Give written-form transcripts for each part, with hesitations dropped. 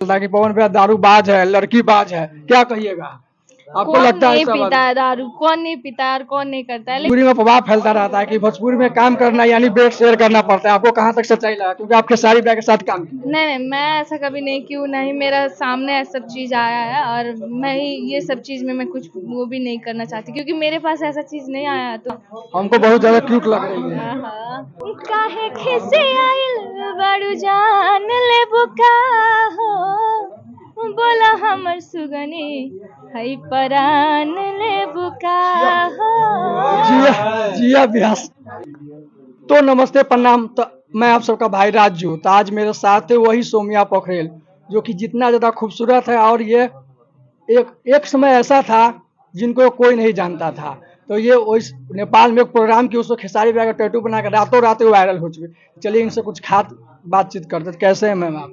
कि पवन भैया दारूबाज है, लड़कीबाज है, क्या कहिएगा? आपको कौन लगता है नहीं ऐसा पीता बात? है दारू? कौन नहीं पीता है और कौन नहीं करता है? भोजपुरी में अफवाह फैलता रहता है कि भोजपुरी में काम करना यानी बेड शेयर करना पड़ता है। आपको कहाँ तक सच्चाई लगा, क्योंकि आप खेसारी भैया के साथ काम किए? नहीं नहीं, मैं ऐसा कभी नहीं, क्यों नहीं, मेरा सामने ऐसा सब चीज आया है और मैं ही ये सब चीज में मैं कुछ वो भी नहीं करना चाहती, क्योंकि मेरे पास ऐसा चीज नहीं आया। तो हमको बहुत ज्यादा क्यूट लग रही है। काहे खिसे आइल बड़ू जान ले बुका हो, बोला हमर सुगनी हई परान ले बुका हो। जिया व्यास। तो नमस्ते प्रणाम। तो मैं आप सबका भाई राजू। तो आज मेरे साथ है वही सोमिया पोखरेल, जो कि जितना ज्यादा खूबसूरत है, और ये एक समय ऐसा था जिनको कोई नहीं जानता था। तो ये उस नेपाल में एक प्रोग्राम की, उसको खेसारी भैया का टैटू बना कर रातों रात वायरल हो चुके। चलिए इनसे कुछ खास बातचीत करते। कैसे हैं मैम आप?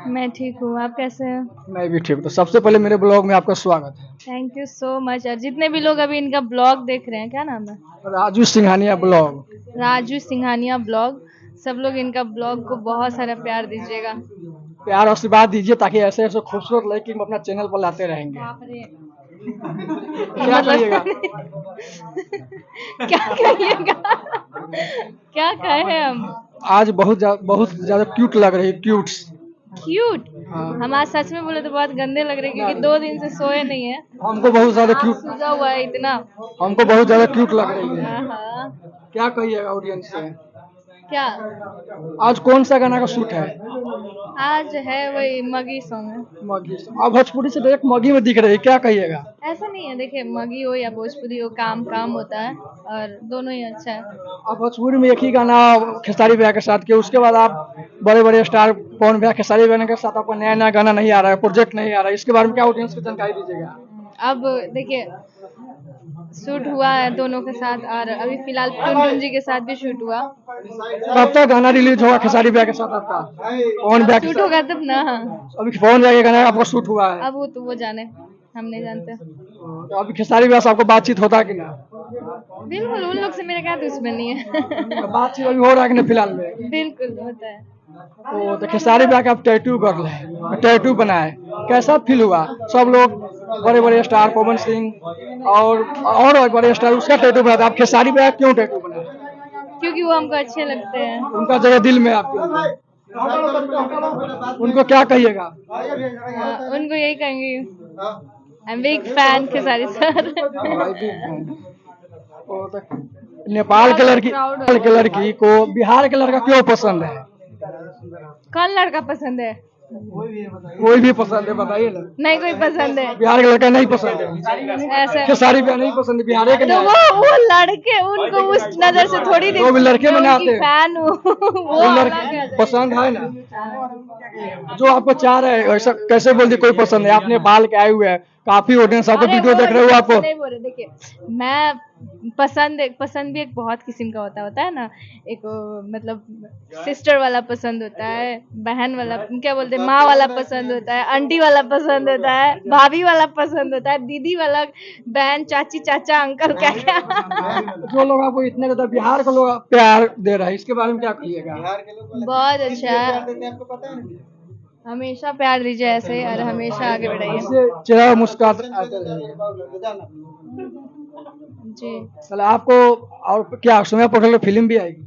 मैं ठीक हूँ, आप कैसे हैं? मैं भी ठीक हूँ। तो सबसे पहले मेरे ब्लॉग में आपका स्वागत है। Thank you so much. और जितने भी लोग अभी इनका ब्लॉग देख रहे हैं, क्या नाम है? राजू सिंघानिया ब्लॉग। राजू सिंघानिया ब्लॉग। सब लोग इनका ब्लॉग को बहुत सारा प्यार दीजिएगा। प्यार और आशीर्वाद दीजिए, ताकि ऐसे ऐसे खूबसूरत लड़की हम अपना चैनल पर लाते रहेंगे। बाप रे। क्या कहिएगा? क्या कहिएगा? क्या कहे हम? आज बहुत ज्यादा क्यूट लग रही है। क्यूट। क्यूट? हाँ। हम आज सच में बोले तो बहुत गंदे लग रहे हैं, क्योंकि 2 दिन से सोए नहीं है। हमको बहुत ज्यादा आँख क्यूट सूजा हुआ है इतना। हमको बहुत ज्यादा क्यूट लग रही है। हाँ। क्या कहिएगा ऑडियंस से? क्या? आज कौन सा गाना का शूट है? आज है वही मगी सॉन्ग है। मगी। अब भोजपुरी से डायरेक्ट मगी में दिख रही है, क्या कहिएगा? ऐसा नहीं है, देखिए मगी हो या भोजपुरी हो, काम काम होता है और दोनों ही अच्छा है। अब भोजपुरी में एक ही गाना खेसारी भैया के साथ किया, उसके बाद आप बड़े बड़े स्टार पवन भैया खेसारी भैया के साथ आपका नया नया गाना नहीं आ रहा है, प्रोजेक्ट नहीं आ रहा है, इसके बारे में क्या ऑडियंस को जानकारी दीजिएगा? अब देखिए, शूट हुआ है दोनों के साथ, और अभी फिलहाल टुनटुन जी के साथ भी शूट हुआ। कब तक गाना रिलीज होगा खेसारी भैया के साथ आपका? पवन भैया के शूट साथ? होगा तब ना। अभी पवन भैया का गाना आपका शूट हुआ है? अब वो तो वो जाने, हम नहीं जानते। तो अभी खेसारी भैया से आपको बातचीत होता है कि ना? बिल्कुल, उन लोग से मेरा क्या दुश्मनी है। बातचीत अभी हो रहा है कि नहीं फिलहाल में? बिल्कुल होता है। तो खेसारी भैया का आप टैटू कर ले, टैटू बनाए, कैसा फील हुआ? सब लोग बड़े बड़े स्टार पवन सिंह और बड़े स्टार उसका टैटू बनाते, आप खेसारी भैया क्यों टैटू बनाए? क्योंकि वो हमको अच्छे लगते हैं। उनका जगह दिल में आपके। उनको क्या कहिएगा? उनको यही कहेंगे, I am big fan Khesari sir. Nepal के लड़की को बिहार के लड़का क्यों पसंद है? कौन लड़का पसंद है? कोई भी पसंद है, बताइए ना। नहीं कोई पसंद है। बिहार के लड़का नहीं पसंद है? ऐसा खेसारी भैया नहीं पसंद है, बिहार के तो वो लड़के उनको उस नजर से थोड़ी वो भी लड़के में आते हैं। फैन हूँ। वो अलग लड़के है। पसंद है ना, जो आपको चाह रहे हैं। ऐसा कैसे बोल दी कोई पसंद है? आप नेपाल के आए हुए हैं, काफी ऑडियंस आपका अरे वीडियो वो देख रहे हो। ऐसे आपको नहीं बोल रहे, देखिए मैं पसंद भी एक बहुत किस्म का होता है ना। एक मतलब सिस्टर वाला पसंद होता है, बहन वाला, क्या बोलते हैं, माँ वाला पसंद होता है, आंटी वाला पसंद होता है, भाभी वाला पसंद होता है, दीदी वाला, बहन, चाची, चाचा, अंकल, क्या क्या। जो लोग आपको इतने ज्यादा बिहार के लोग प्यार दे रहे हैं, इसके बारे में क्या कहिएगा? बहुत अच्छा है। हमेशा प्यार दीजिए ऐसे, और हमेशा आगे बढ़ाइए। इससे चेहरा मुस्कुराते आते रहेंगे। जी। चलो आपको और क्या सोमिया पोखरेल फिल्म भी आएगी?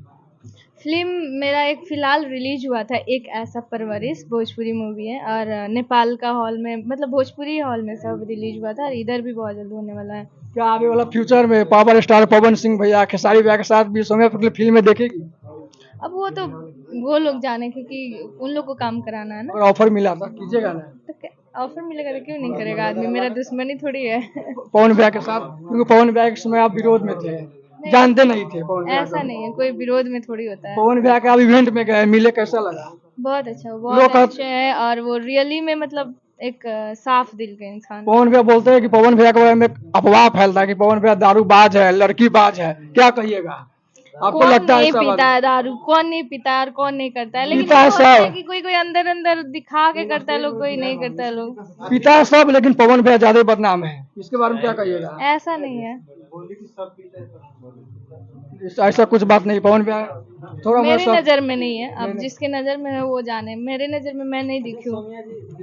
फिल्म मेरा एक फिलहाल रिलीज हुआ था, एक ऐसा परवरिश, भोजपुरी मूवी है, और नेपाल का हॉल में, मतलब भोजपुरी हॉल में सब रिलीज हुआ था, और इधर भी बहुत जल्द होने वाला है। क्या आगे वाला फ्यूचर में पावर स्टार पवन सिंह भैया खेसारी भैया के साथ भी सोमिया पोखरेल फिल्म देखेगी? अब वो तो वो लोग जाने, क्योंकि उन लोग को काम कराना है ना। अगर ऑफर मिला था कीजिएगा ना? तो ऑफर मिलेगा तो क्यों नहीं करेगा आदमी, मेरा दुश्मनी थोड़ी है। पवन भैया के साथ, क्योंकि पवन भैया के समय आप विरोध में थे, जानते नहीं थे पवन भैया ऐसा को। नहीं है, कोई विरोध में थोड़ी होता है। पवन भैया का आप इवेंट में गए, मिले, कैसा लगा? बहुत अच्छा, बहुत अच्छे है, और वो रियली में मतलब एक साफ दिल के इंसान। पवन भैया बोलते हैं कि पवन भैया के बारे में अफवाह फैलता है कि पवन भैया दारूबाज है, लड़कीबाज है, क्या कहिएगा? आपको कौन लगता है नहीं ऐसा पीता बात? है दारू? कौन नहीं पीता है और कौन नहीं करता है? लेकिन पीता है वो होता है सब। कि कोई कोई अंदर अंदर दिखा के करता है लोग, कोई नहीं करता है लोग। पिता है सब, लेकिन पवन भैया ज्यादा बदनाम है, इसके बारे में क्या कहिएगा? ऐसा नहीं है। ऐसा कुछ बात नहीं, पवन भैया थोड़ा मेरी बहुत नजर में नहीं है, अब जिसके नजर में है वो जाने, मेरे नजर में मैं नहीं दिखी हूँ।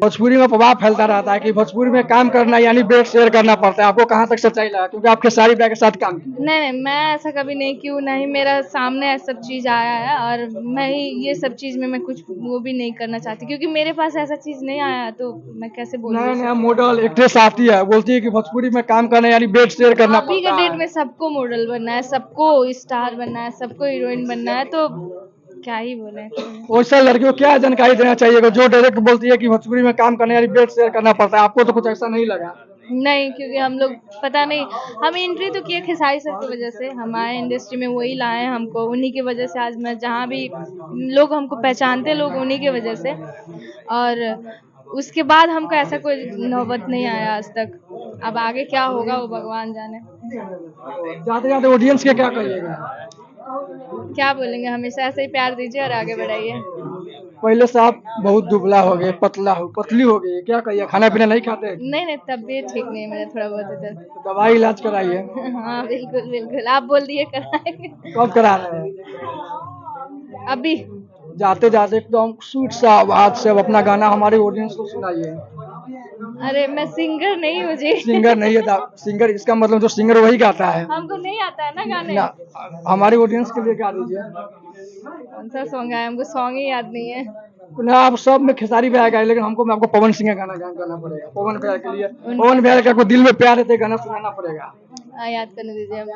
भोजपुरी में प्रभाव फैलता रहता है कि भोजपुरी में काम करना यानी बेड शेयर करना पड़ता है, आपको कहाँ तक सच्चाई लगा क्योंकि आप खेसारी भैया के साथ काम किए। नहीं नहीं, मैं ऐसा कभी नहीं की हूँ, नहीं मेरा सामने ऐसा सब चीज आया है, और मैं ये सब चीज में मैं कुछ वो भी नहीं करना चाहती, क्योंकि मेरे पास ऐसा चीज नहीं आया, तो मैं कैसे बोलूँ नया ये नया सब। मॉडल एक्ट्रेस आती है, बोलती है कि भोजपुरी में काम करना यानी बेड शेयर करना अभी के पड़ता डेट है। में सबको मॉडल बनना है, सबको स्टार बनना है, सबको हीरोइन बनना है, तो क्या ही बोले। वैसा लड़कियों को क्या जानकारी देना चाहिए जो डायरेक्ट बोलती है कि भोजपुरी में काम करना यानी बेड शेयर करना पड़ता है, आपको तो कुछ ऐसा नहीं लगा? नहीं, क्योंकि हम लोग पता नहीं, हम एंट्री तो किए खेसारी सर की वजह से, हमारे इंडस्ट्री में वही लाए हैं हमको, उन्हीं की वजह से आज मैं जहाँ भी लोग हमको पहचानते, लोग उन्हीं की वजह से, और उसके बाद हमको ऐसा कोई नौबत नहीं आया आज तक। अब आगे क्या होगा वो भगवान जाने। जाते जाते ऑडियंस के क्या कहिएगा? क्या बोलेंगे, हमेशा ऐसे ही प्यार दीजिए और आगे बढ़ाइए। पहले से आप बहुत दुबला हो गए, पतली हो गई, क्या कहिए, खाना पीना नहीं खाते? नहीं नहीं, तबीयत ठीक नहीं है मेरा, थोड़ा बहुत इधर। तो दवाई इलाज कराइए। हाँ बिल्कुल बिल्कुल, आप बोल दिए कराएंगे। कब करा रहे हैं? अभी जाते जाते एकदम स्वीट सा आवाज से अब अपना गाना हमारे ऑडियंस को सुनाइए। अरे मैं सिंगर नहीं हूँ जी। सिंगर नहीं है, सिंगर इसका मतलब जो सिंगर वही गाता है हमको नहीं आता है ना गाने। ना, हमारे ऑडियंस के लिए गा दीजिए कौन सा सॉन्ग है, हमको सॉन्ग ही याद नहीं है। ना। आप सब में खेसारी भैया गाए, लेकिन आपको पवन सिंह का गाना गाना पड़ेगा, पवन भैया के लिए। पवन भैया का कोई दिल में प्यार है तो गाना सुनाना पड़ेगा। याद करने दीजिए अब।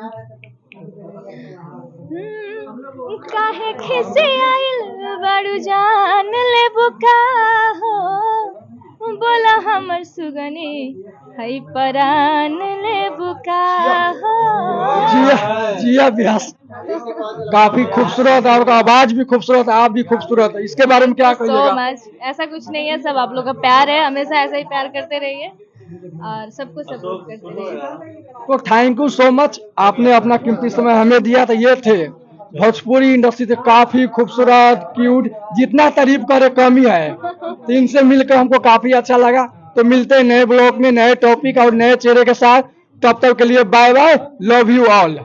काहे खिसे आइल बड़ू जान ले बुका हो, बोला हमर सुगनी हई परान ले बुका हो। जिया जिया व्यास काफी खूबसूरत है, आपका आवाज भी खूबसूरत है, आप भी खूबसूरत है, इसके बारे में क्या सो कहिएगा? मच, ऐसा कुछ नहीं है, सब आप लोग का प्यार है, हमेशा ऐसा ही प्यार करते रहिए और सबको सपोर्ट करते रहिए। तो थैंक यू सो मच, आपने अपना कीमती समय हमें दिया। तो ये थे भोजपुरी इंडस्ट्री से काफी खूबसूरत क्यूट, जितना तारीफ करे कम ही है। तो इनसे मिलकर हमको काफी अच्छा लगा। तो मिलते हैं नए ब्लॉग में नए टॉपिक और नए चेहरे के साथ, तब तक के लिए bye bye, love you all.